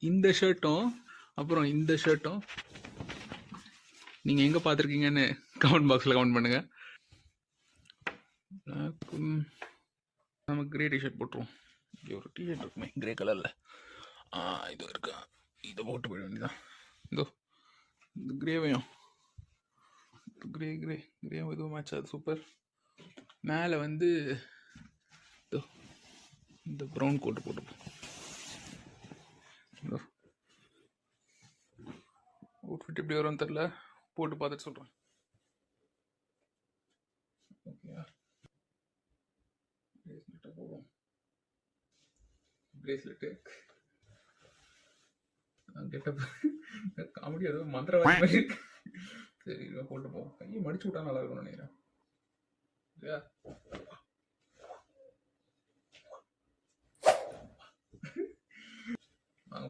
இந்த ஷர்ட்டும் அப்புறம் இந்த ஷர்ட்டும் நீங்கள் எங்கே பார்த்துருக்கீங்கன்னு கமெண்ட் பாக்ஸில் கமெண்ட் பண்ணுங்கள். நம்ம கிரே டிஷர்ட் போட்டுருவோம். இங்கே ஒரு டிஷர்ட் இருக்குமே கிரே கலரில், இது இருக்கா, இதை போட்டு போயிட வேண்டியதான். இதோ இந்த கிரேவையும் கிரே கிரே கிரேவும் இதுவும் மேட்ச் ஆகுது, சூப்பர். மேலே வந்து இதோ இந்த ப்ரௌன் கோட்டு போட்டுப்போம். அவுட்ஃபிட் எப்படி வரும்னு தெரில, போட்டு பார்த்துட்டு சொல்கிறேன். ஓகேயா, பிரேஸ்லெட்டை போடுவோம். பிரேஸ்லெட்டு கெட்டப் காமெடி, ஏதோ மந்திரவாதி மாதிரி இருக்கு. சரி போட்டு போவோம். கையை மடிச்சு விட்டா நல்லா இருக்கும்னு நினைக்கிறேன். இல்லையா?